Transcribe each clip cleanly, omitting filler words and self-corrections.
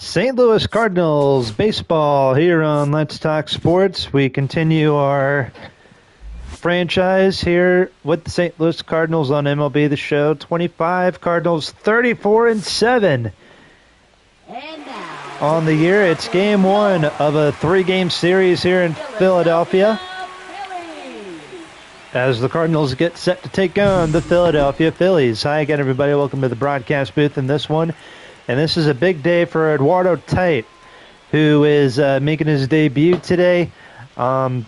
St. Louis Cardinals baseball here on Let's Talk Sports. We continue our franchise here with the St. Louis Cardinals on MLB The Show. 25 Cardinals, 34-7 on the year. It's game one of a three-game series here in Philadelphia as the Cardinals get set to take on the Philadelphia Phillies. Hi again, everybody. Welcome to the broadcast booth in this one. And this is a big day for Eduardo Tate, who is making his debut today. I'm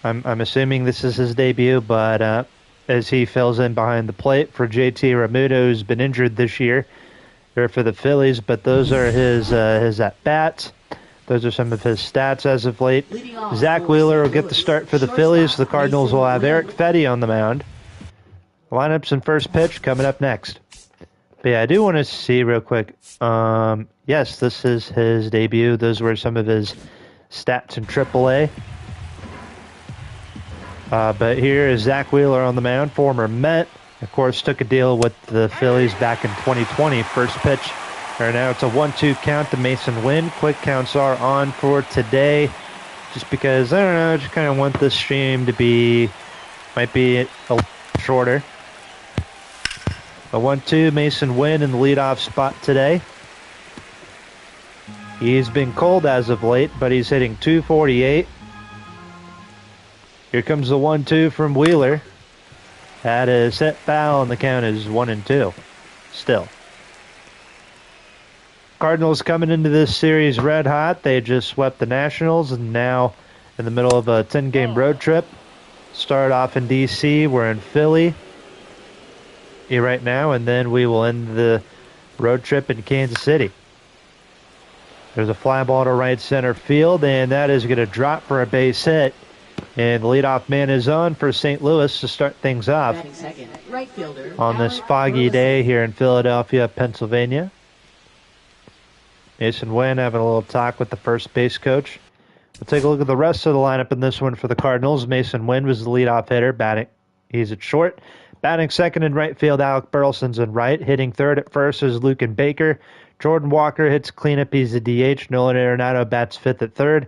assuming this is his debut, but as he fills in behind the plate for JT Realmuto, who's been injured this year, or for the Phillies. But those are his at-bats. Those are some of his stats as of late. Zach Wheeler will get the start for the Phillies. The Cardinals will have Eric Fetty on the mound. Lineups and first pitch coming up next. But yeah, I do want to see real quick. Yes, this is his debut. Those were some of his stats in AAA. But here is Zach Wheeler on the mound, former Met. Of course, took a deal with the Phillies back in 2020. First pitch, or now it's a 1-2 count to Mason Wynn. Quick counts are on for today. Just because, I don't know, I just kind of want this stream to be, might be a little shorter. A 1-2, Mason Wynn in the leadoff spot today. He's been cold as of late, but he's hitting .248. Here comes the 1-2 from Wheeler. Had a set foul, and the count is 1-2. Still. Cardinals coming into this series red hot. They just swept the Nationals, and now in the middle of a 10-game road trip. Start off in D.C. We're in Philly right now, and then we will end the road trip in Kansas City. There's a fly ball to right center field, and that is going to drop for a base hit. And the leadoff man is on for St. Louis to start things off on this foggy day here in Philadelphia, Pennsylvania. Mason Wynn having a little talk with the first base coach. We'll take a look at the rest of the lineup in this one for the Cardinals. Mason Wynn was the leadoff hitter, batting. He's at short. Batting second in right field, Alec Burleson's in right. Hitting third at first is Luken Baker. Jordan Walker hits cleanup. He's a DH. Nolan Arenado bats fifth at third.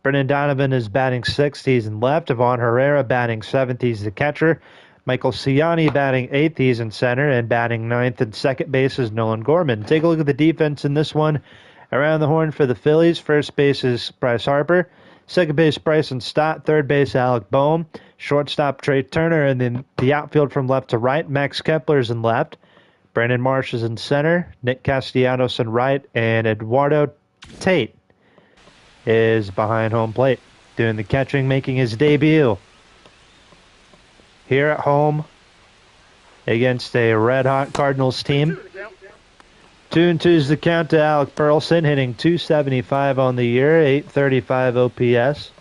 Brendan Donovan is batting sixth. He's in left. Ivan Herrera batting seventh. He's the catcher. Michael Ciani batting eighth. He's in center. And batting ninth and second base is Nolan Gorman. Take a look at the defense in this one. Around the horn for the Phillies. First base is Bryce Harper. Second base, Bryson Stott. Third base, Alec Boehm. Shortstop, Trey Turner. And then the outfield from left to right, Max Kepler's in left. Brandon Marsh is in center. Nick Castellanos in right. And Eduardo Tate is behind home plate, doing the catching, making his debut here at home against a red-hot Cardinals team. 2-2 is the count to Alec Burleson, hitting .275 on the year, .835 OPS.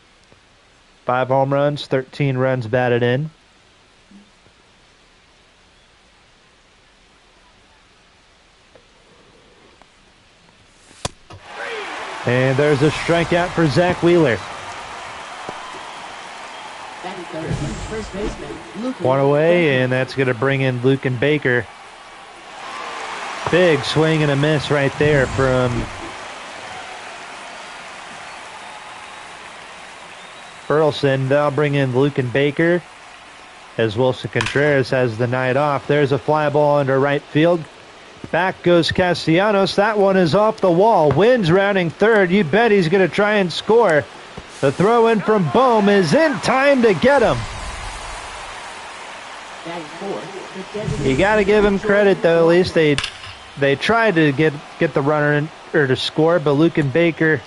5 home runs, 13 runs batted in. And there's a strikeout for Zach Wheeler. One away, and that's going to bring in Luken Baker. Big swing and a miss right there from Burleson. They'll bring in Luken Baker as Wilson Contreras has the night off. There's a fly ball into right field. Back goes Castellanos. That one is off the wall. Wynn's rounding third. You bet he's going to try and score. The throw in from Boehm is in time to get him. You got to give him credit, though. At least they tried to get the runner in, or to score, but Luken Baker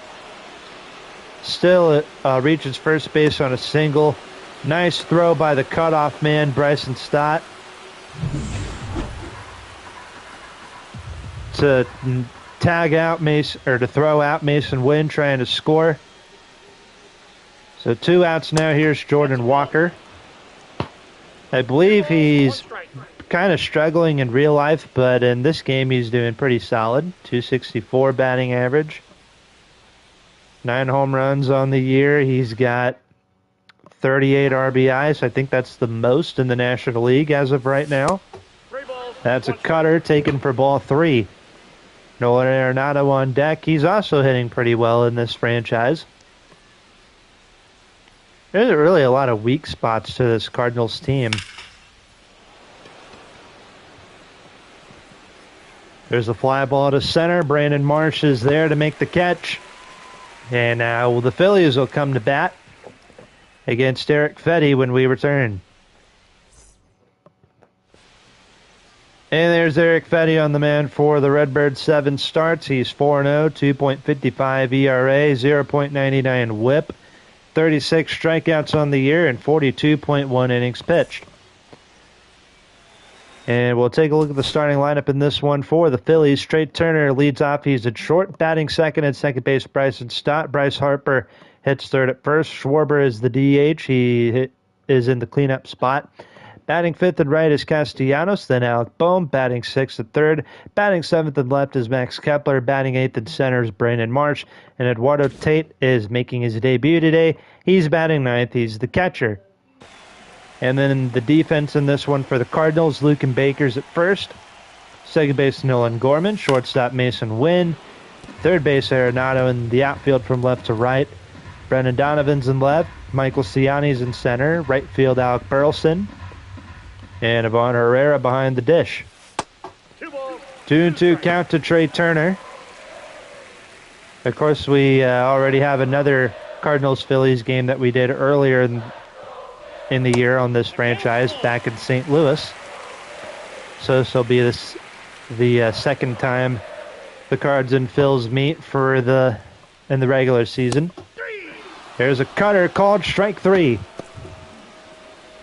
still reaches first base on a single. Nice throw by the cutoff man, Bryson Stott, to tag out Mason, or to throw out Mason Wynn trying to score. So 2 outs now. Here's Jordan Walker. I believe he's kind of struggling in real life, but in this game he's doing pretty solid. .264 batting average. 9 home runs on the year. He's got 38 RBIs. I think that's the most in the National League as of right now. That's a cutter taken for ball 3. Nolan Arenado on deck. He's also hitting pretty well in this franchise. There's really a lot of weak spots to this Cardinals team. There's a fly ball to center. Brandon Marsh is there to make the catch. And now the Phillies will come to bat against Eric Fetty when we return. And there's Eric Fetty on the mound for the Redbirds. 7 starts. He's 4-0, 2.55 ERA, 0.99 WHIP, 36 strikeouts on the year, and 42.1 innings pitched. And we'll take a look at the starting lineup in this one for the Phillies. Trey Turner leads off. He's at short. Batting second at second base, Bryson Stott. Bryce Harper hits third at first. Schwarber is the DH. He is in the cleanup spot. Batting fifth and right is Castellanos, then Alec Bohm. Batting sixth and third. Batting seventh and left is Max Kepler. Batting eighth and center is Brandon Marsh. And Eduardo Tate is making his debut today. He's batting ninth. He's the catcher. And then the defense in this one for the Cardinals, Luken Baker's at first. Second base, Nolan Gorman. Shortstop, Mason Wynn. Third base, Arenado. In the outfield from left to right, Brendan Donovan's in left. Michael Ciani's in center. Right field, Alec Burleson. And Ivan Herrera behind the dish. 2-2 count to Trey Turner. Of course, we already have another Cardinals-Phillies game that we did earlier in the year on this franchise back in St. Louis. So this will be the second time the Cards and Phils meet in the regular season. There's a cutter called strike 3.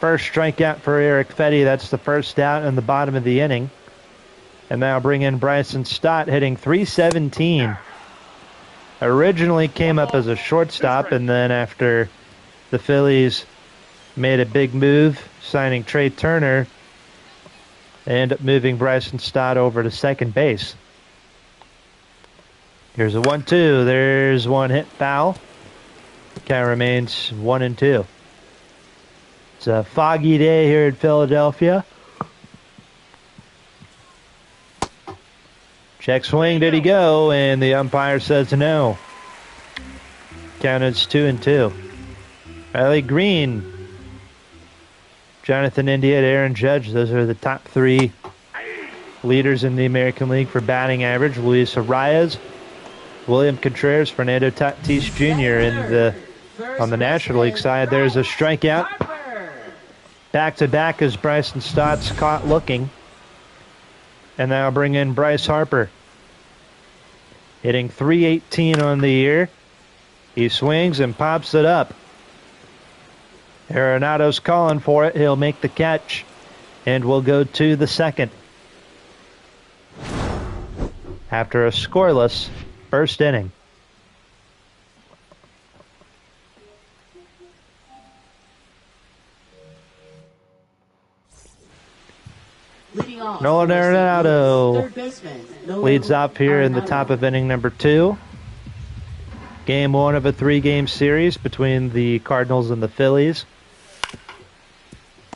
First strikeout for Eric Fetty. That's the first out in the bottom of the inning. And now bring in Bryson Stott, hitting .317. Originally came up as a shortstop, and then after the Phillies made a big move, signing Trey Turner, they end up moving Bryson Stott over to second base. Here's a 1-2. There's one hit foul. Count remains 1-2. It's a foggy day here in Philadelphia. Check swing, did he go? And the umpire says no. Count is 2-2. Riley Green, Jonathan India, and Aaron Judge, those are the top 3 leaders in the American League for batting average. Luis Arias, William Contreras, Fernando Tatis Jr. on the National League side. There's a strikeout. Back-to-back as Bryson Stott's caught looking. And now bring in Bryce Harper. Hitting .318 on the year. He swings and pops it up. Arenado's calling for it. He'll make the catch. And we'll go to the second. After a scoreless first inning. Nolan Arenado leads off here in the top of inning number 2. Game 1 of a 3-game series between the Cardinals and the Phillies.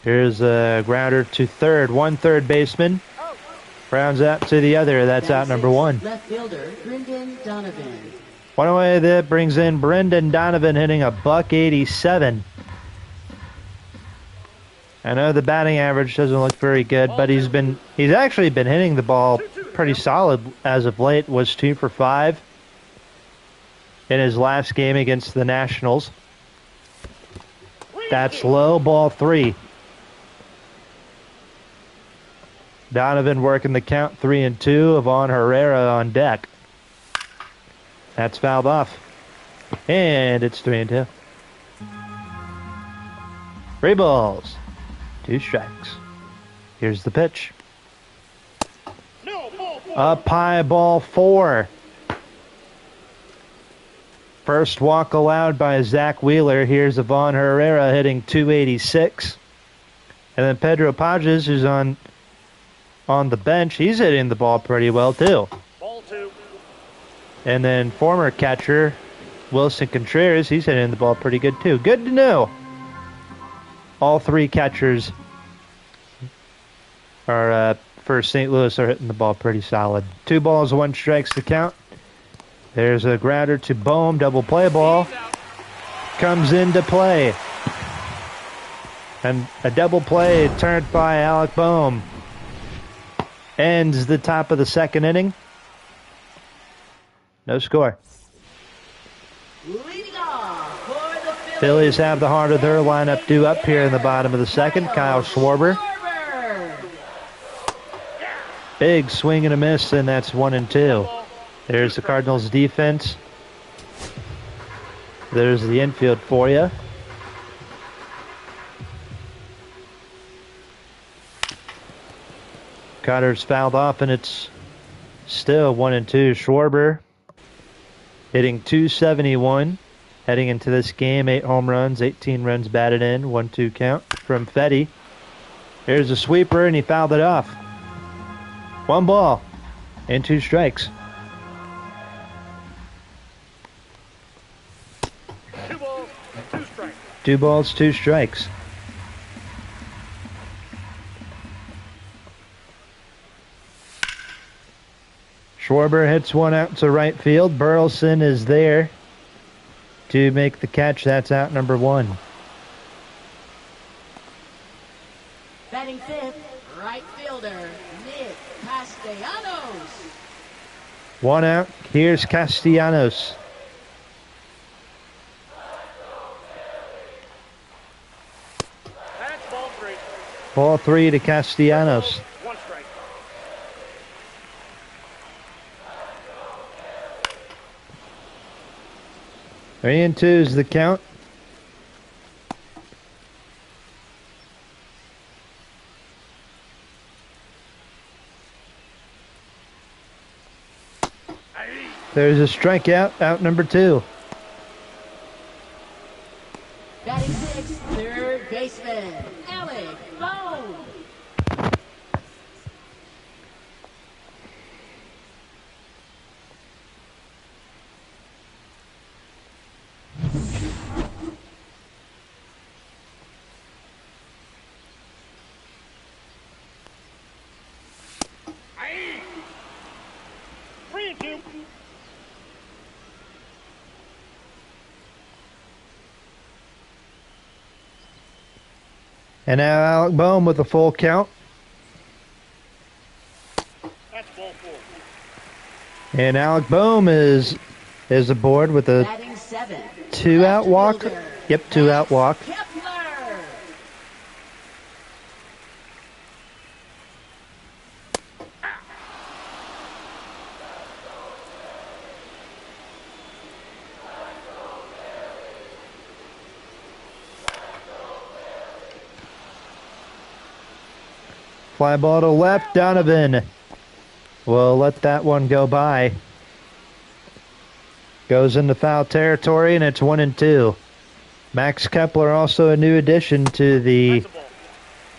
Here's a grounder to third. One third baseman rounds out to the other. That's out number 1. Left fielder, Brendan Donovan. One away that brings in Brendan Donovan, hitting a .187. I know the batting average doesn't look very good, but he's actually been hitting the ball pretty solid as of late. Was 2 for 5 in his last game against the Nationals. That's low, ball 3. Donovan working the count, 3-2. Ivan Herrera on deck. That's fouled off. And it's 3-2. 3 balls. 2 strikes. Here's the pitch. Up high, ball 4. First walk allowed by Zach Wheeler. Here's Ivan Herrera hitting .286. And then Pedro Pages, who's on the bench, he's hitting the ball pretty well too. Ball 2. And then former catcher Wilson Contreras, he's hitting the ball pretty good too. Good to know. All 3 catchers are for St. Louis are hitting the ball pretty solid. 2 balls, 1 strikes to count. There's a grounder to Bohm. Double play ball. Comes into play. And a double play turned by Alec Bohm. Ends the top of the 2nd inning. No score. Leading off for the Phillies have the heart of their lineup due up here in the bottom of the 2nd. Kyle Schwarber. Big swing and a miss, and that's 1-2. There's the Cardinals defense. There's the infield for you. Cutter's fouled off, and it's still 1-2. Schwarber hitting .271. Heading into this game, 8 home runs, 18 runs batted in, 1-2 count from Fetty. Here's a sweeper, and he fouled it off. 1 ball and 2 strikes. 2 balls, 2 strikes. 2 balls, 2 strikes. Schwarber hits one out to right field. Burleson is there to make the catch. That's out number 1. Batting 5th, right fielder, Nick Castellanos. 1 out. Here's Castellanos. That's ball 3. Ball 3 to Castellanos. 1 strike. Three and 2 is the count. There's a strikeout, out number 2. Batting 6th, third baseman, Alec Bohm. Aye. 3-2. And now Alec Bohm with a full count. That's ball 4. And Alec Bohm is aboard with a Batting 7th, 2-out walk. fielder, Yep, 2-out walk. Kepler. Fly ball to left. Donovan will let that one go by. Goes into foul territory, and it's 1-2. Max Kepler, also a new addition to the That's a ball.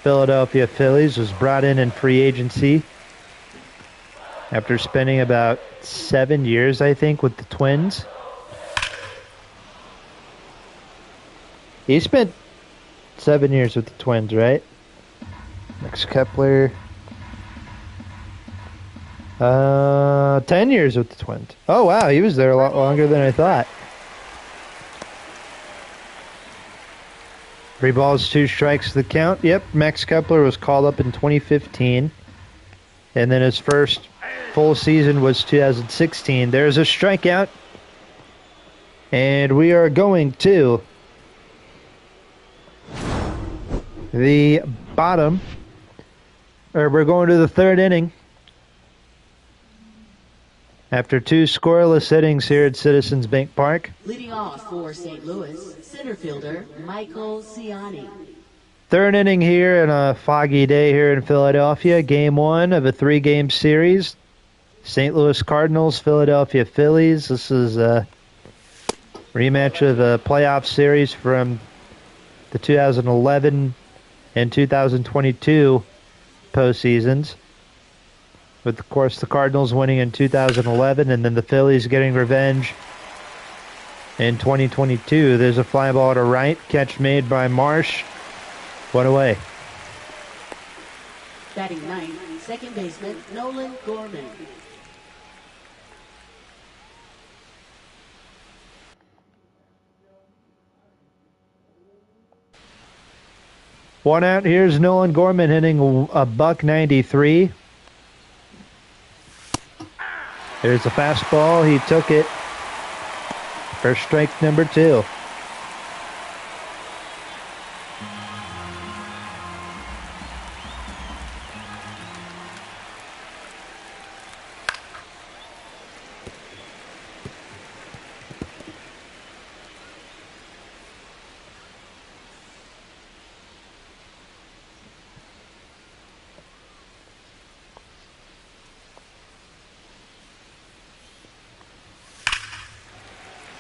Philadelphia Phillies, was brought in free agency after spending about 7 years, I think, with the Twins. He spent 7 years with the Twins, right? Max Kepler. 10 years with the Twins. Oh, wow. He was there a lot longer than I thought. 3 balls, 2 strikes to the count. Yep, Max Kepler was called up in 2015. And then his first full season was 2016. There's a strikeout. And we are going to the bottom. Or we're going to the 3rd inning. After 2 scoreless innings here at Citizens Bank Park. Leading off for St. Louis, center fielder Michael Ciani. 3rd inning here on a foggy day here in Philadelphia. Game 1 of a 3-game series. St. Louis Cardinals, Philadelphia Phillies. This is a rematch of the playoff series from the 2011 and 2022 postseasons. With, of course, the Cardinals winning in 2011 and then the Phillies getting revenge in 2022. There's a fly ball to right. Catch made by Marsh. 1 away. Batting 9th, second baseman Nolan Gorman. One out. Here's Nolan Gorman hitting a $193. There's a fastball. He took it. First strike number 2.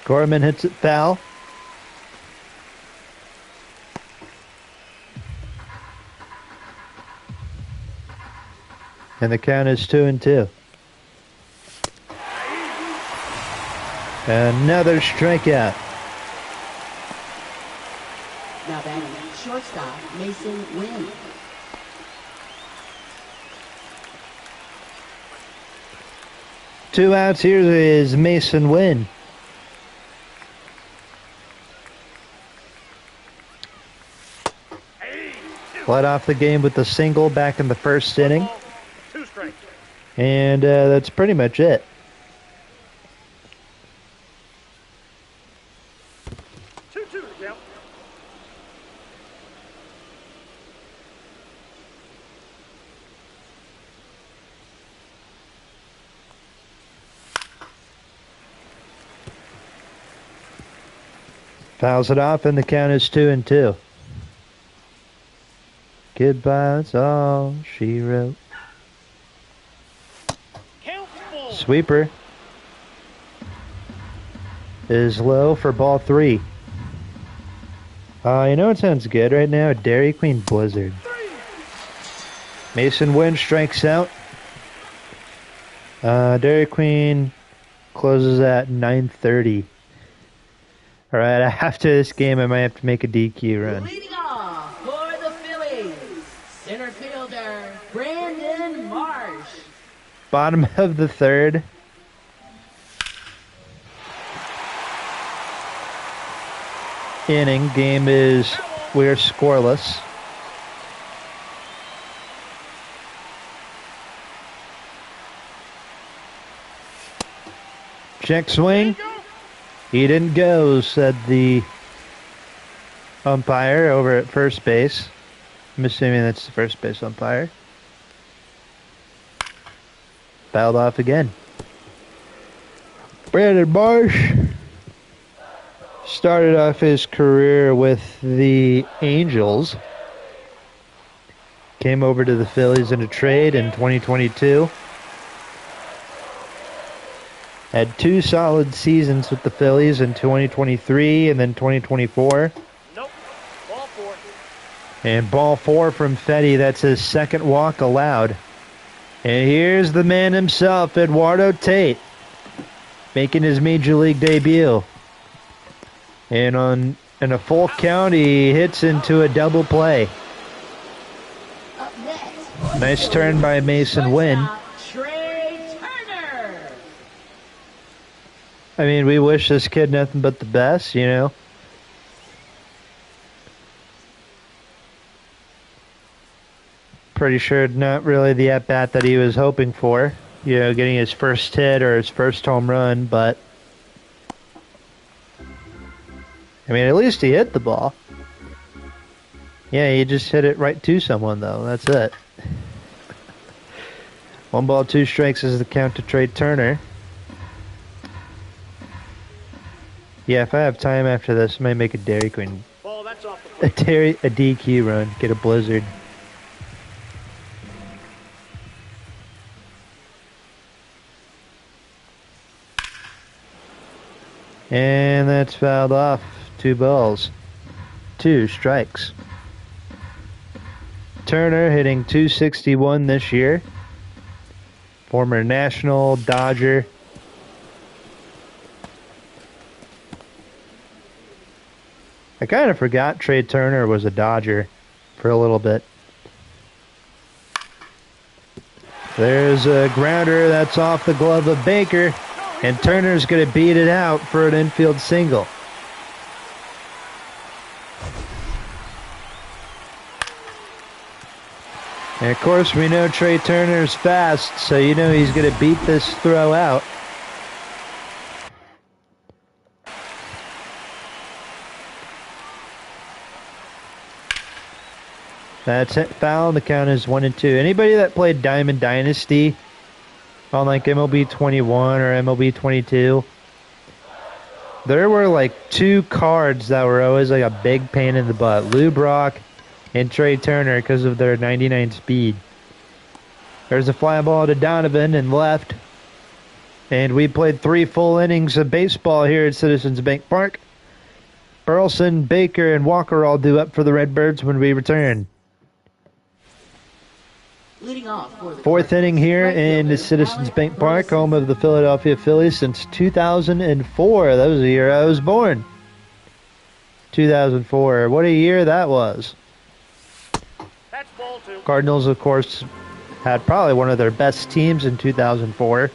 Gorman hits it foul. And the count is 2-2. Another strikeout. Now batting shortstop Mason Wynn. Two outs. Here is Mason Wynn. Led off the game with a single back in the first inning. 2 strikes. And that's pretty much it. 2-2 to count. Fouls it off, and the count is 2-2. Goodbye's all she wrote. Count full. Sweeper is low for ball 3. You know what sounds good right now? A Dairy Queen Blizzard. Mason Wynn strikes out. Dairy Queen closes at 9:30. All right, after this game, I might have to make a DQ run. Leading off for the Phillies, center fielder Brandon Marsh. Bottom of the 3rd. Inning. We're scoreless. Check swing. He didn't go, said the umpire over at first base. I'm assuming that's the first base umpire. Fouled off again. Brandon Marsh started off his career with the Angels. Came over to the Phillies in a trade in 2022. Had 2 solid seasons with the Phillies in 2023 and then 2024. Nope. Ball 4. And ball 4 from Fetty. That's his 2nd walk allowed. And here's the man himself, Eduardo Tate, making his major league debut. And in a full count, he hits into a double play. Up next, Nice turn by Mason Wynn. shortstop Trey Turner. I mean, we wish this kid nothing but the best, you know. Pretty sure not really the at-bat that he was hoping for. You know, getting his first hit or his first home run, but I mean, at least he hit the ball. Yeah, he just hit it right to someone, though. That's it. 1 ball, 2 strikes is the count to Trey Turner. Yeah, if I have time after this, I might make a Dairy Queen. Ball, that's off the plate. A DQ run. Get a Blizzard. And that's fouled off. 2 balls. 2 strikes. Turner hitting .261 this year. Former National Dodger. I kind of forgot Trey Turner was a Dodger for a little bit. There's a grounder that's off the glove of Baker, and Turner's going to beat it out for an infield single. And of course, we know Trey Turner's fast, so you know he's going to beat this throw out. That's it. Foul. The count is 1-2. Anybody that played Diamond Dynasty on like MLB 21 or MLB 22, there were like 2 cards that were always like a big pain in the butt. Lou Brock and Trey Turner because of their 99 speed. There's a fly ball to Donovan and left. And we played 3 full innings of baseball here at Citizens Bank Park. Burleson, Baker, and Walker all due up for the Redbirds when we return. Leading off for the 4th inning here in the Citizens Bank Park, home of the Philadelphia Phillies since 2004. That was the year I was born. 2004. What a year that was. That's ball 2. Cardinals, of course, had probably one of their best teams in 2004.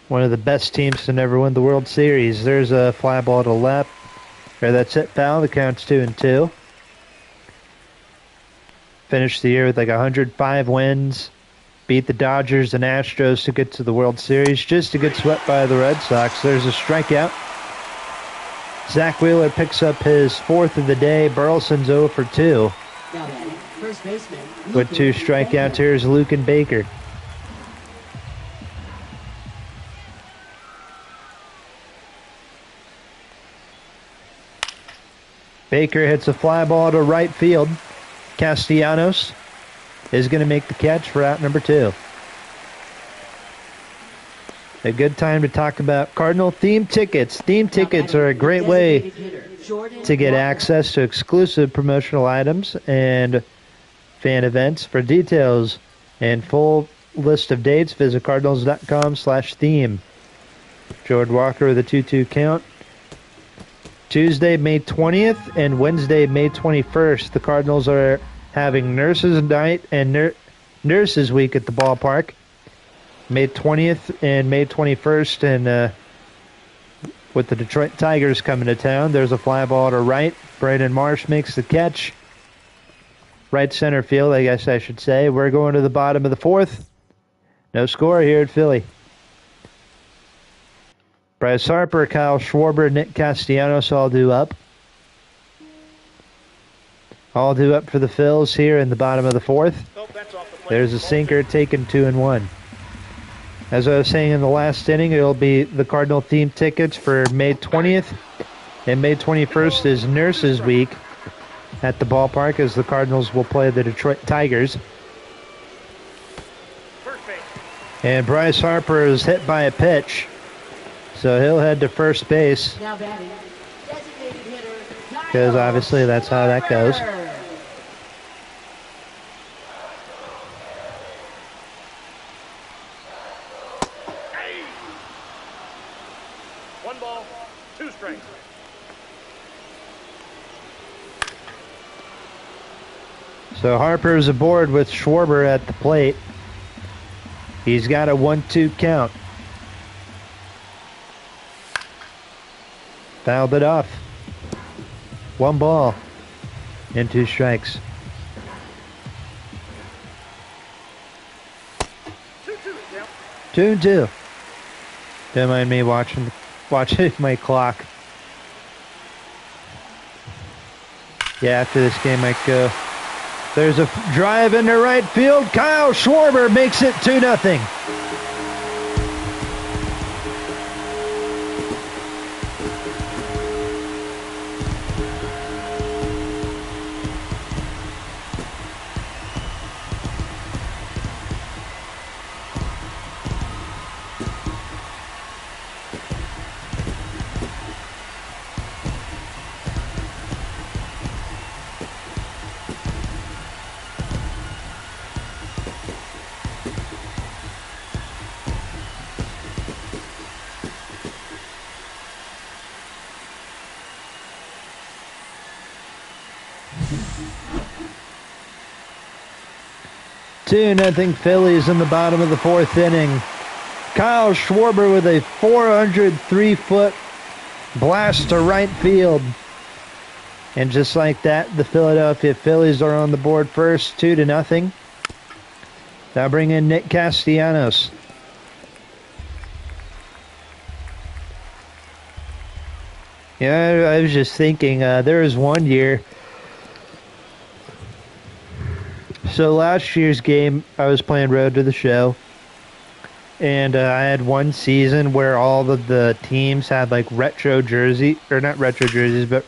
One of the best teams to never win the World Series. There's a fly ball to left. There, that's it, foul. The count's 2-2. Finished the year with like 105 wins. Beat the Dodgers and Astros to get to the World Series, just to get swept by the Red Sox. There's a strikeout. Zach Wheeler picks up his 4th of the day. Burleson's 0 for 2. Now batting, first baseman. With 2 strikeouts, here's Luke and Baker. Baker hits a fly ball to right field. Castellanos is going to make the catch for out number 2. A good time to talk about Cardinal theme tickets. Theme tickets are a great way to get access to exclusive promotional items and fan events. For details and full list of dates, visit cardinals.com/theme. Jordan Walker with a 2-2 count. Tuesday, May 20th and Wednesday, May 21st, the Cardinals are having Nurses Night and Nurses Week at the ballpark. May 20th and May 21st, and with the Detroit Tigers coming to town, there's a fly ball to right. Brandon Marsh makes the catch. Right center field, I guess I should say. We're going to the bottom of the 4th. No score here at Philly. Bryce Harper, Kyle Schwarber, Nick Castellanos all due up. All due up for the Phils here in the bottom of the 4th. Oh, that's off the plate. There's a sinker taken 2-1. As I was saying in the last inning, it'll be the Cardinal themed tickets for May 20th. And May 21st is Nurses Week at the ballpark as the Cardinals will play the Detroit Tigers. First base. And Bryce Harper is hit by a pitch, so he'll head to first base, Now batting, designated hitter. because obviously that's how that goes. Hey! 1 ball, 2 strikes. So Harper's aboard with Schwarber at the plate. He's got a 1-2 count. Fouled it off. 1 ball and 2 strikes. 2-2 count. 2-2. Don't mind me watching my clock. Yeah, after this game might go. There's a drive into right field. Kyle Schwarber makes it 2-0. 2-0 Phillies in the bottom of the 4th inning. Kyle Schwarber with a 403-foot blast to right field. And just like that, the Philadelphia Phillies are on the board first, 2-0. Now bring in Nick Castellanos. Yeah, I was just thinking, there was one year. So last year's game, I was playing Road to the Show. And I had one season where all of the teams had like retro jersey, or not retro jerseys, but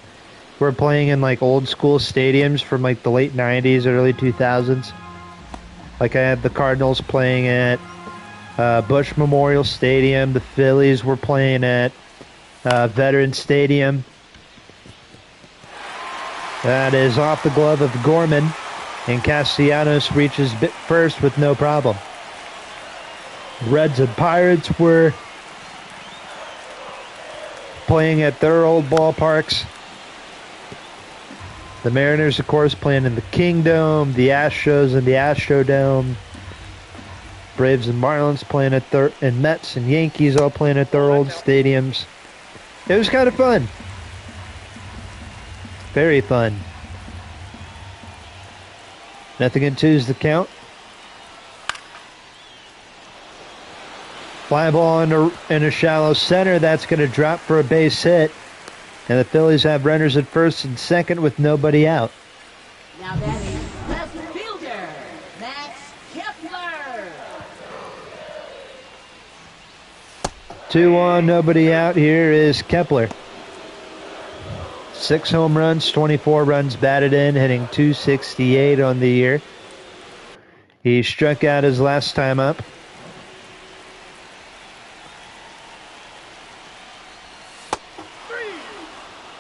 we're playing in like old school stadiums from like the late 90s, early 2000s. Like I had the Cardinals playing at Bush Memorial Stadium. The Phillies were playing at Veterans Stadium. That is off the glove of Gorman, and Castellanos reaches first with no problem. Reds and Pirates were playing at their old ballparks. The Mariners, of course, playing in the Kingdome. The Astros in the Astrodome. Braves and Marlins playing at their, and Mets and Yankees all playing at their old stadiums. It was kind of fun. Very fun. 0-2 is the count. Fly ball in a shallow center. That's going to drop for a base hit. And the Phillies have runners at first and second with nobody out. Now batting, left fielder, Max Kepler. 2 on, nobody out. Here is Kepler. 6 home runs, 24 runs batted in, hitting .268 on the year. He struck out his last time up.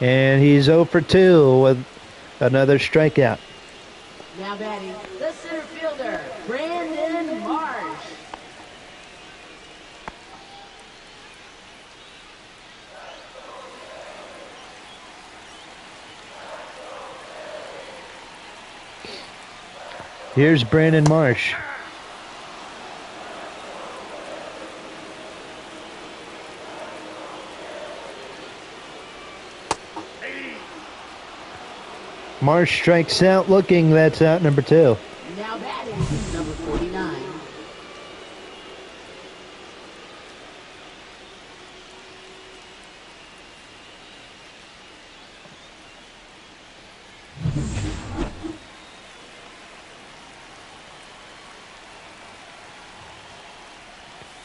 And he's 0 for 2 with another strikeout. Now batting, the center fielder, Brandon Marsh. Here's Brandon Marsh. Marsh strikes out looking. That's out number 2. Now batting, number 49.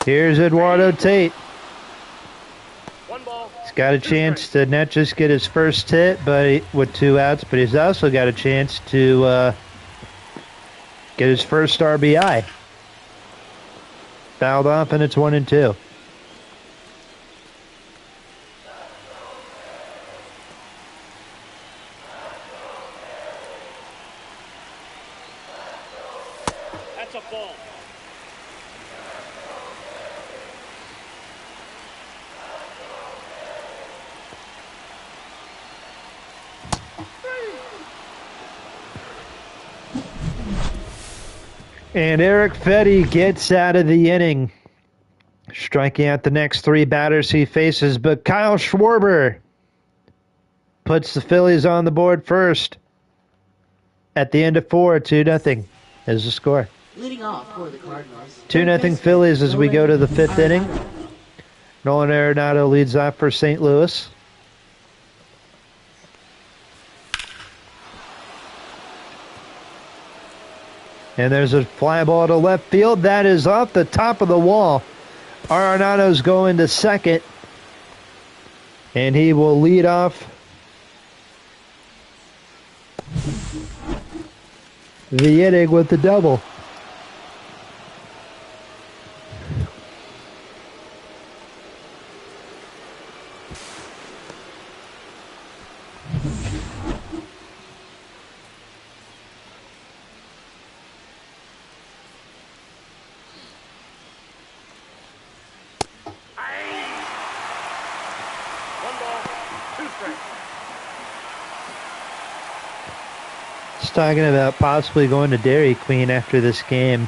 Here's Eduardo Tate. One ball. He's got a chance to not just get his first hit, but with 2 outs, but he's also got a chance to get his first RBI. Fouled off, and it's 1-2. That's a ball. And Eric Fetty gets out of the inning, striking out the next 3 batters he faces. But Kyle Schwarber puts the Phillies on the board first. At the end of 4, 2-0 is the score. Leading off for the Cardinals. 2-0 Phillies as we go to the 5th inning. Nolan Arenado leads off for St. Louis. And there's a fly ball to left field. That is off the top of the wall. Arenado's going to second. And he will lead off the inning with the double. Just talking about possibly going to Dairy Queen after this game.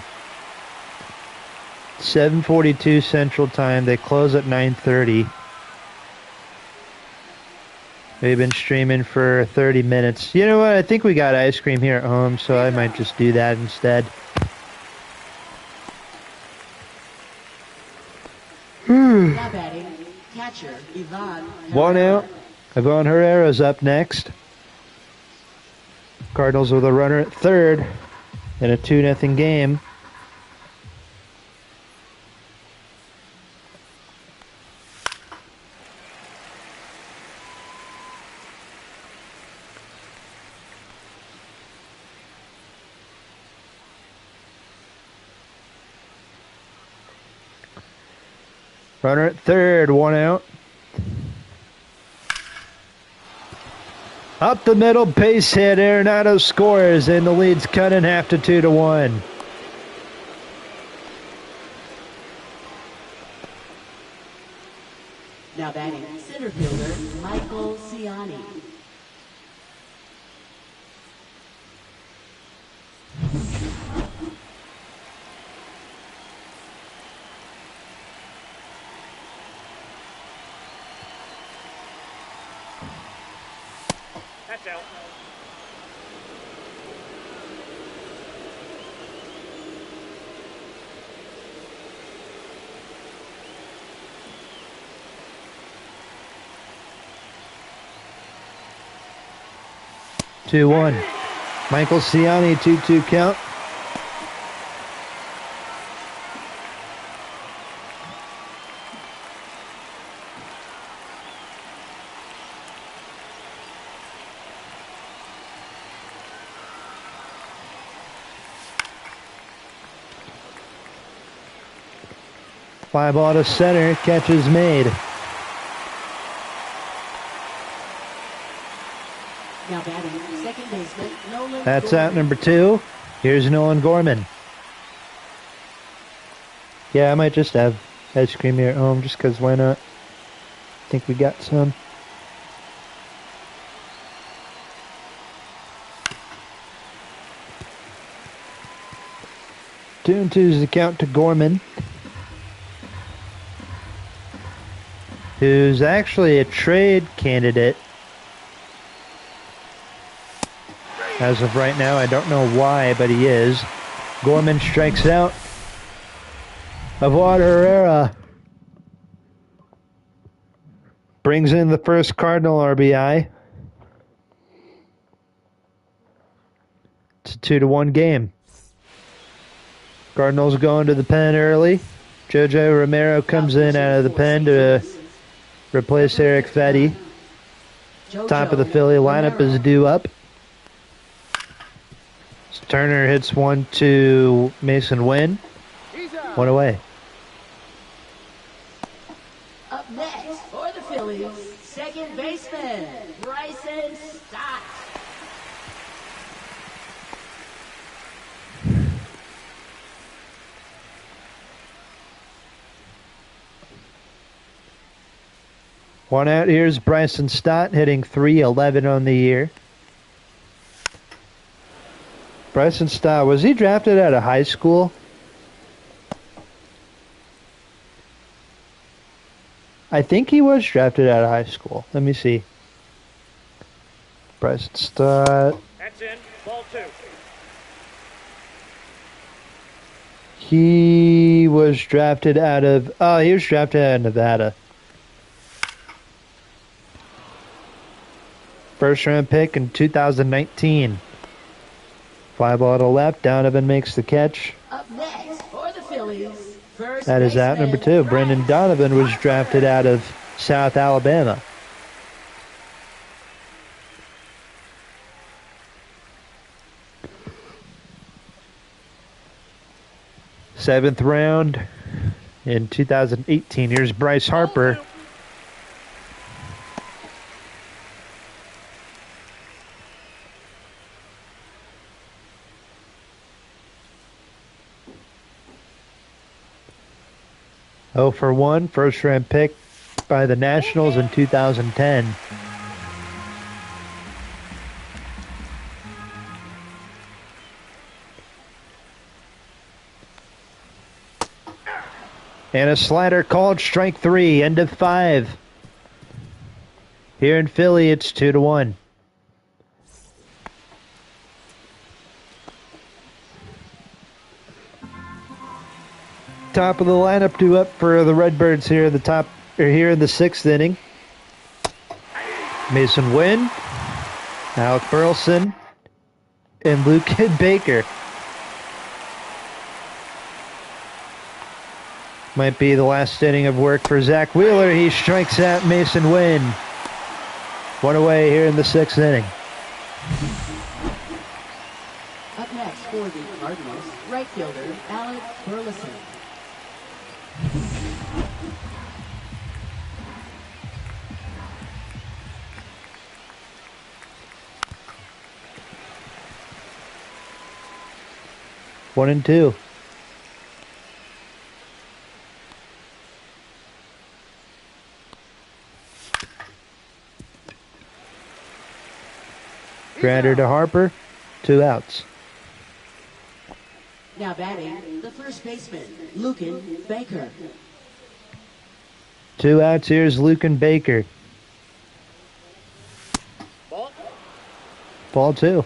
7:42 Central Time. They close at 9:30. We've been streaming for 30 minutes. You know what? I think we got ice cream here at home, so I might just do that instead. Now batting, catcher Ivan One Herrera. out. Ivan Herrera's up next. Cardinals with a runner at third in a 2-0 game. Runner at third, one out. Up the middle, base hit. Arenado scores, and the lead's cut in half to 2-1. Now batting, center fielder Michael Ciani. That's out. Two one. Michael Ciani, 2-2 count. Fly ball to center, catch is made. Now batting, second baseman Nolan That's Gorman. out number 2. Here's Nolan Gorman. Yeah, I might just have ice cream here at home just because why not? I think we got some. Two and two is the count to Gorman, who's actually a trade candidate. As of right now, I don't know why, but he is. Gorman strikes out. Ivan Herrera brings in the first Cardinal RBI. It's a 2-1 game. Cardinals going to the pen early. Jojo Romero comes in out of the pen to replace Eric Fetty. Top of the Philly lineup is due up. Turner hits one to Mason Wynn. One away. Up next for the Phillies, second baseman Bryson Stott. One out. Here's Bryson Stott hitting .311 on the year. Bryson Stott, was he drafted out of high school? I think he was drafted out of high school. Let me see. Bryson Stott. That's in. Ball 2. He was drafted out of... Oh, he was drafted out of Nevada. First round pick in 2019. Fly ball to left. Donovan makes the catch. Up next for the Phillies, first That is out baseman number 2. Brendan Donovan was drafted out of South Alabama. Seventh round in 2018. Here's Bryce Harper. Oh for 1, first round pick by the Nationals in 2010. And a slider called strike 3, end of 5. Here in Philly, it's 2-1. Top of the lineup due up for the Redbirds here in the top, or here in the 6th inning. Mason Wynn, Alec Burleson, and Luke Baker. Might be the last inning of work for Zach Wheeler. He strikes out Mason Wynn. 1 away here in the 6th inning. Up next for the Cardinals, right fielder Alec Burleson. One and two. Grounder to Harper, 2 outs. Now batting, the first baseman, Lucan Baker. 2 outs, here's Lucan Baker. Ball. Ball 2.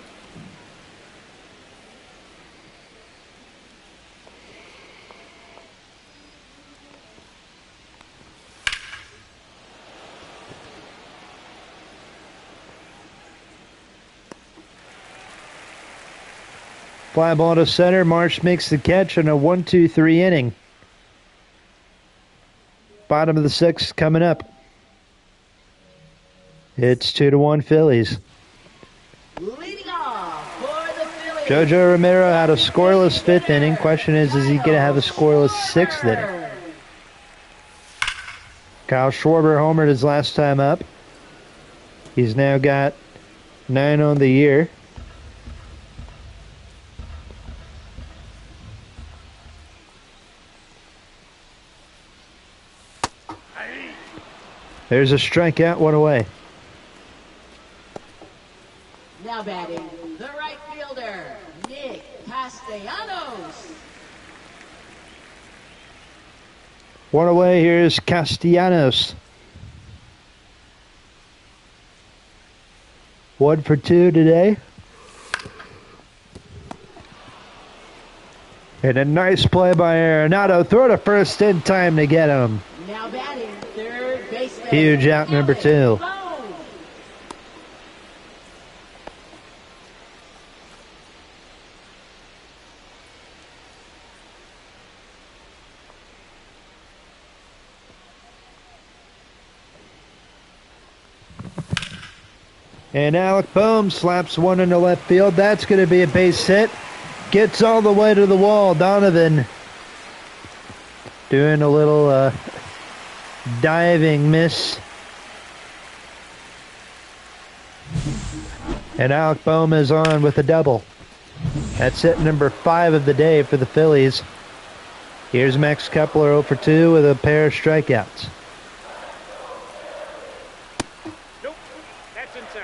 Fly ball to center. Marsh makes the catch in a 1-2-3 inning. Bottom of the 6th coming up. It's 2-1 Phillies. Leading off for the Phillies. Jojo Romero had a scoreless 5th inning. Question is he going to have a scoreless 6th inning? Kyle Schwarber homered his last time up. He's now got 9 on the year. There's a strikeout, 1 away. Now batting, the right fielder, Nick Castellanos. 1 away, here's Castellanos. 1 for 2 today. And a nice play by Arenado. Throw to first in time to get him. Now batting, third baseman. Huge out number 2. And Alec Boehm slaps 1 into left field. That's going to be a base hit. Gets all the way to the wall. Donovan doing a little diving miss. And Alec Boehm is on with a double. That's hit number 5 of the day for the Phillies. Here's Max Kepler 0 for 2 with a pair of strikeouts. Nope. That's inside.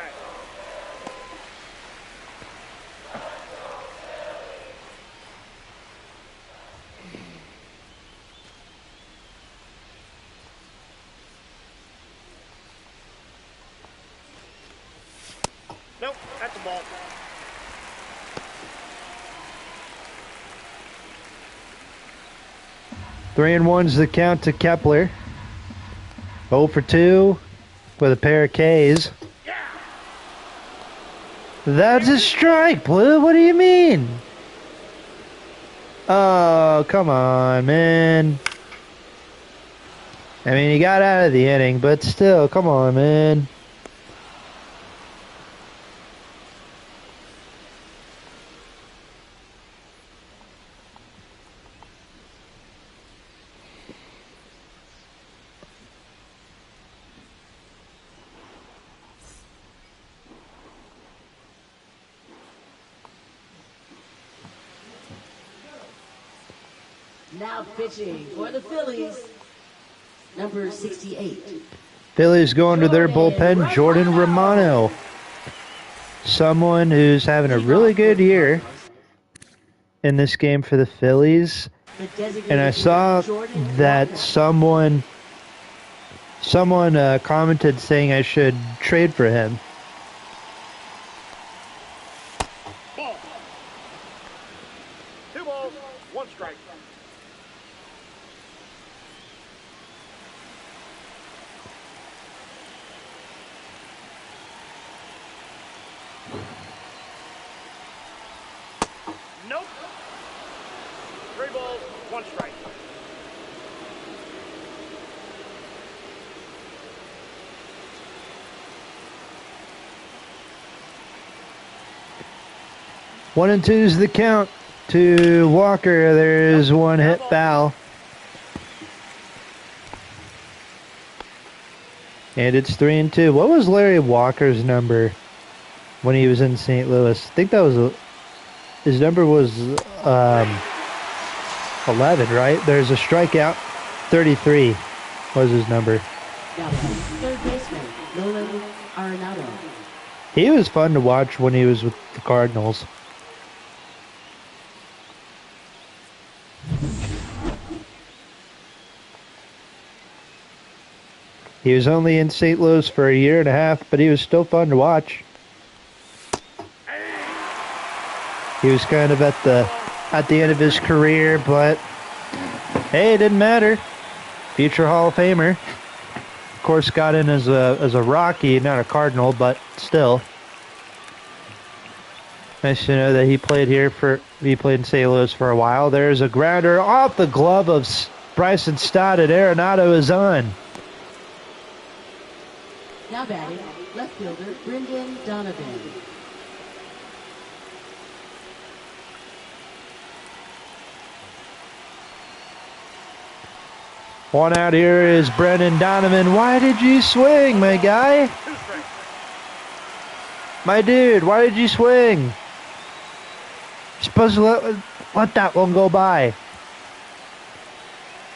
Nope. That's a ball. Three and one's the count to Kepler. 0 for 2 with a pair of Ks. That's a strike, Blue. What do you mean? Oh, come on, man. I mean, he got out of the inning, but still, come on, man. Now pitching for the Phillies, number 68. Phillies going to their bullpen, Jordan Romano. Someone who's having a really good year. in this game for the Phillies, The designated and I saw hitter, Jordan that Walker. someone commented saying I should trade for him. Ball. 2 balls, 1 strike. Nope. 3 balls, 1 strike. One and two's the count to Walker. There's one hit foul. And it's 3-2. What was Larry Walker's number when he was in St. Louis? I think that was his number was 11, right? There's a strikeout. 33 was his number. Now, third baseman, Nolan Arenado. He was fun to watch when he was with the Cardinals. He was only in St. Louis for a year and a half, but he was still fun to watch. He was kind of at the end of his career, but hey, it didn't matter. Future Hall of Famer. Of course, got in as a Rocky, not a Cardinal, but still. Nice to know that he played in St. Louis for a while. There's a grounder off the glove of Bryson Stott, and Arenado is on. Now batting, left fielder, Brendan Donovan. One out here is Brendan Donovan. Why did you swing, my guy? 2 strikes. My dude, why did you swing? You're supposed to let that one go by.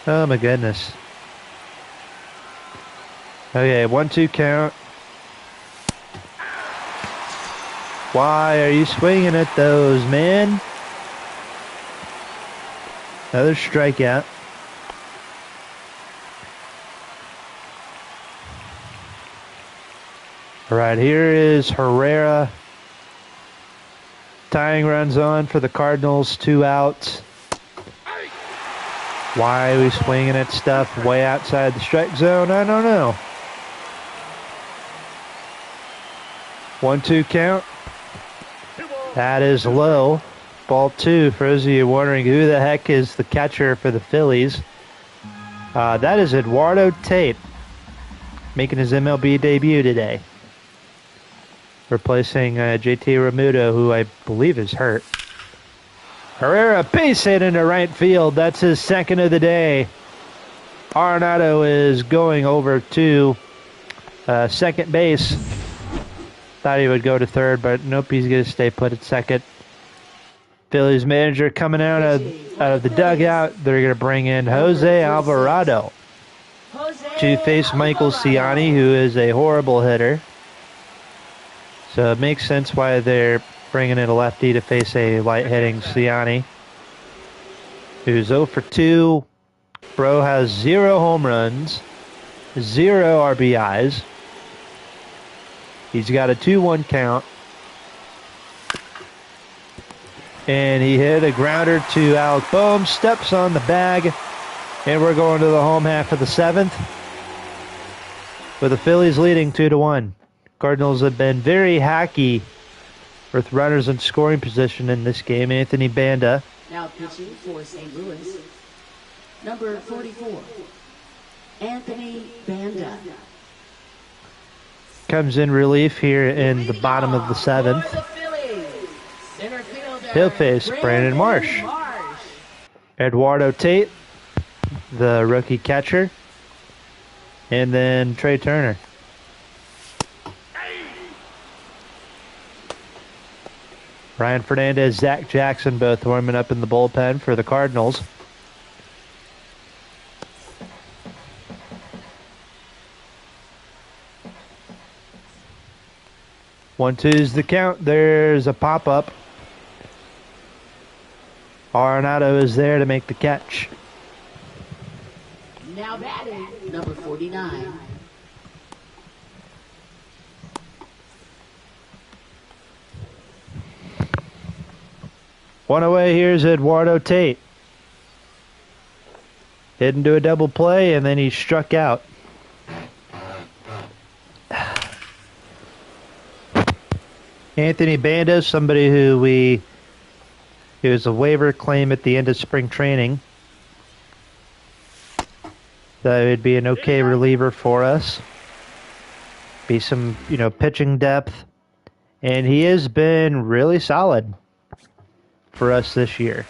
Oh my goodness. Okay, 1-2 count. Why are you swinging at those, man? Another strikeout. All right, here is Herrera. Tying runs on for the Cardinals, 2 outs. Why are we swinging at stuff way outside the strike zone? I don't know. 1-2 count. That is low. Ball 2. For those of you wondering who the heck is the catcher for the Phillies, that is Eduardo Tate, making his MLB debut today, replacing JT Realmuto, who I believe is hurt. Herrera base hit into right field. That's his second of the day. Arenado is going over to second base. Thought he would go to third, but nope, he's going to stay put at second. Phillies manager coming out of the dugout. They're going to bring in Jose Alvarado to face Michael Ciani, who is a horrible hitter. So it makes sense why they're bringing in a lefty to face a light-hitting Ciani, who's 0 for 2. Bro has 0 home runs, 0 RBIs. He's got a 2-1 count. And he hit a grounder to Alec Boehm, steps on the bag, and we're going to the home half of the 7th, with the Phillies leading 2-1. Cardinals have been very hacky with runners in scoring position in this game. Anthony Banda. Now pitching for St. Louis, number 44, Anthony Banda. Comes in relief here in the bottom of the 7th. For the Phillies, center fielder, He'll face Brandon Marsh. Eduardo Tate, the rookie catcher, and then Trey Turner. Ryan Fernandez, Zach Jackson, both warming up in the bullpen for the Cardinals. One, two's the count. There's a pop-up. Arenado is there to make the catch. Now batting, number 49. One away, here's Eduardo Tate. Hit into a double play, and then he struck out. Anthony Bandos, somebody who he was a waiver claim at the end of spring training. That would be an okay reliever for us. Be some, pitching depth. And he has been really solid for us this year.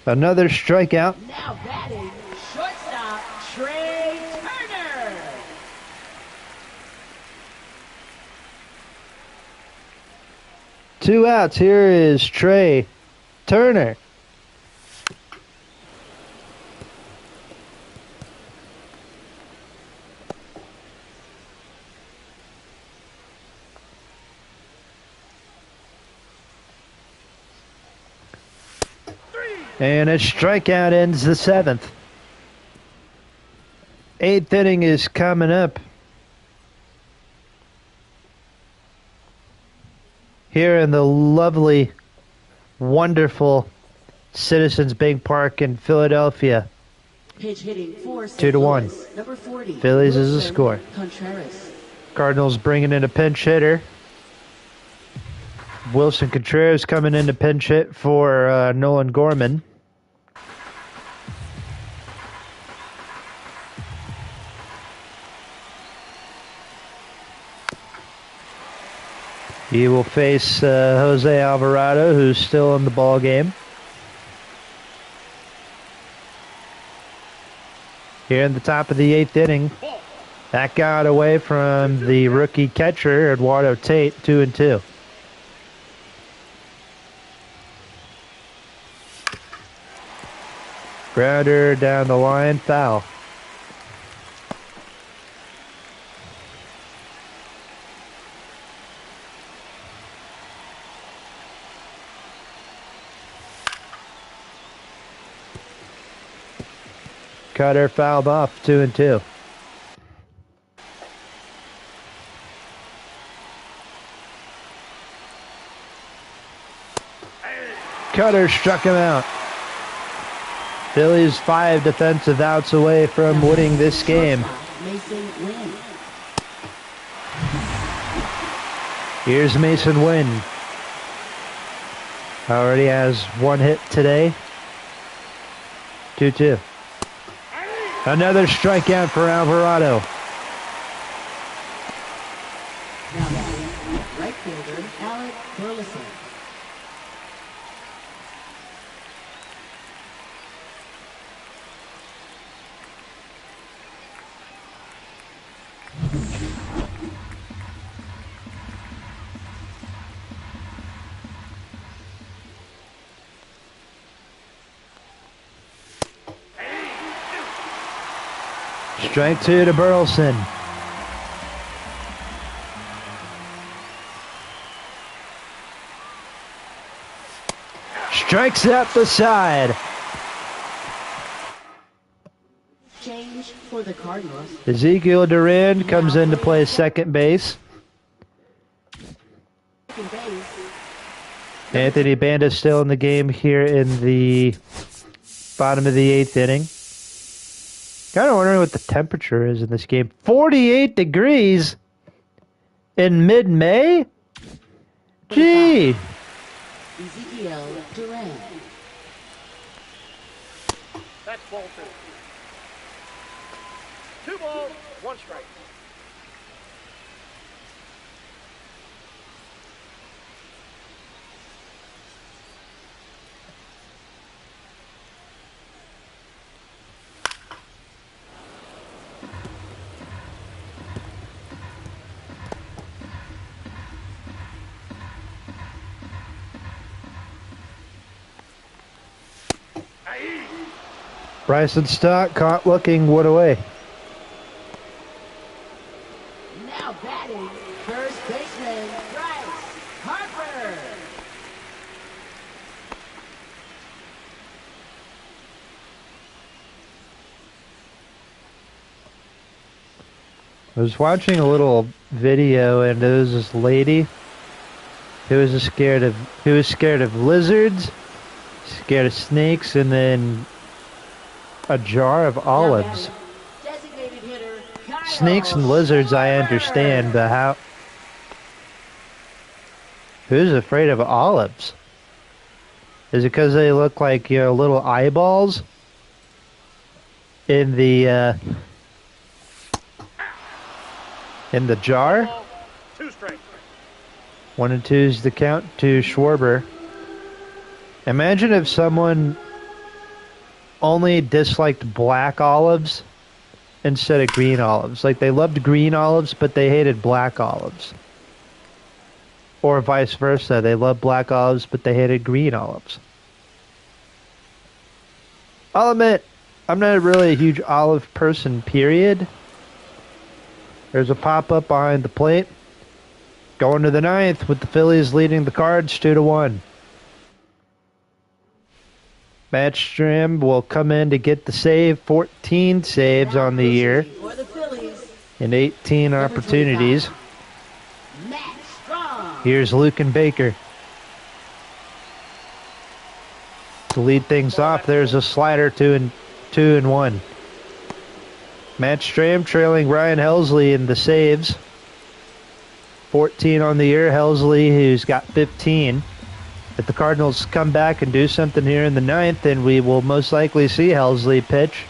Another strikeout. Now batting, shortstop, Trey Turner. Two outs. Here is Trey Turner. And a strikeout ends the seventh. Eighth inning is coming up. Here in the lovely, wonderful Citizens Bank Park in Philadelphia. Pitch hitting for 2-1. Number 40. Phillies is the score. Contreras. Cardinals bringing in a pinch hitter. Wilson Contreras coming in to pinch hit for Nolan Gorman. He will face Jose Alvarado, who's still in the ball game. Here in the top of the eighth inning, that got away from the rookie catcher, Eduardo Tate, 2-2. Grounder down the line, foul. Cutter fouled off, 2-2. Cutter struck him out. Phillies 5 defensive outs away from winning this game. Here's Mason Wynn. Already has one hit today. 2-2. Another strikeout for Alvarado. Now, right fielder, Alec Burleson. Strike two to Burleson. Strikes out the side. Change for the Cardinals. Ezekiel Duran comes in to play second base. Second base. Anthony Banda's still in the game here in the bottom of the eighth inning. Kind of wondering what the temperature is in this game. 48 degrees in mid-May? Gee. Ezekiel Duran. That's ball two. 2 balls, 1 strike. Bryson Stott caught looking one away. baseman, Bryce Harper. I was watching a little video, and there was this lady who was scared of lizards, scared of snakes, and then a jar of olives. Designated hitter, Kyle Snakes and lizards I understand, but how? Who's afraid of olives? Is it because they look like, you know, little eyeballs in the jar? Ball, 2 strikes. 1 and 2 is the count to Schwarber. Imagine if someone only disliked black olives instead of green olives. Like, they loved green olives, but they hated black olives. Or vice versa. They loved black olives, but they hated green olives. I'll admit, I'm not really a huge olive person, period. There's a pop-up behind the plate. Going to the 9th with the Phillies leading the Cards 2-1. Matt Stram will come in to get the save. 14 saves on the year For the Phillies, and 18 opportunities. Matt Strong. Here's Lucan Baker. To lead things off, there's a slider 2-1. Matt Stram trailing Ryan Helsley in the saves. 14 on the year. Helsley, who's got 15. If the Cardinals come back and do something here in the 9th, then we will most likely see Helsley pitch.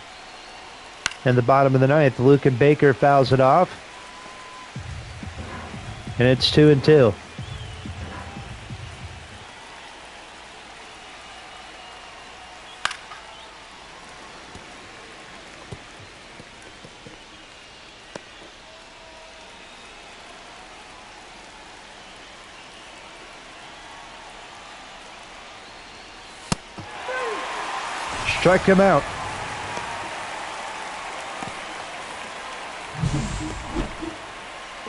In the bottom of the 9th, Lucan Baker fouls it off. And it's 2-2. Strike him out.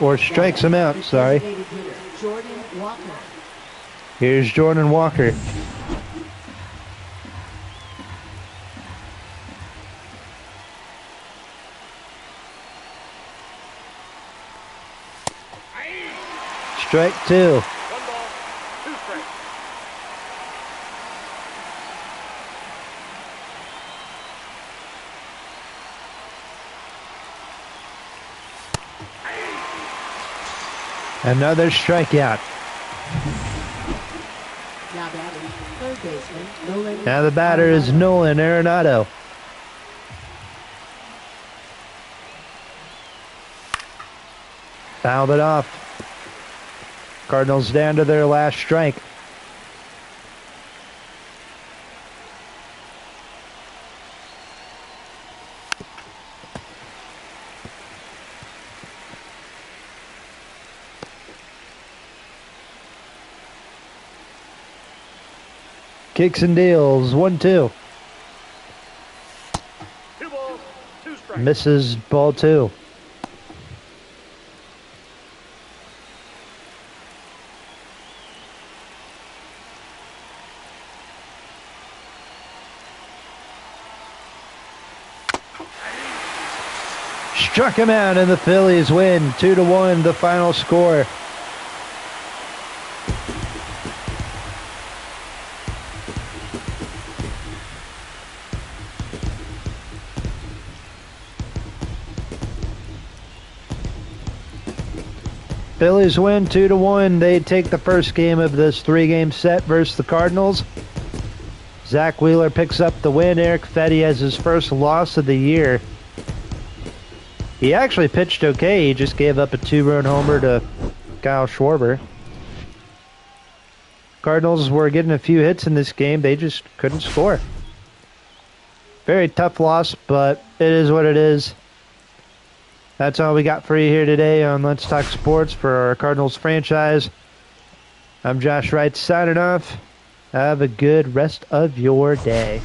Or strikes him out, sorry. Designated hitter, Jordan Walker. Here's Jordan Walker. Strike 2. 1 ball, 2 strikes. Another strikeout. Now batting, third baseman, Nolan. Now the batter is Nolan Arenado. Fouled it off. Cardinals down to their last strike. Kicks and deals, 1-2. 2 balls, 2 strikes. Misses ball 2. Struck him out, and the Phillies win 2-1, the final score. Phillies win 2-1. They take the first game of this 3-game set versus the Cardinals. Zach Wheeler picks up the win. Eric Fetty has his first loss of the year. He actually pitched okay. He just gave up a 2-run homer to Kyle Schwarber. Cardinals were getting a few hits in this game. They just couldn't score. Very tough loss, but it is what it is. That's all we got for you here today on Let's Talk Sports for our Cardinals franchise. I'm Josh Wright signing off. Have a good rest of your day.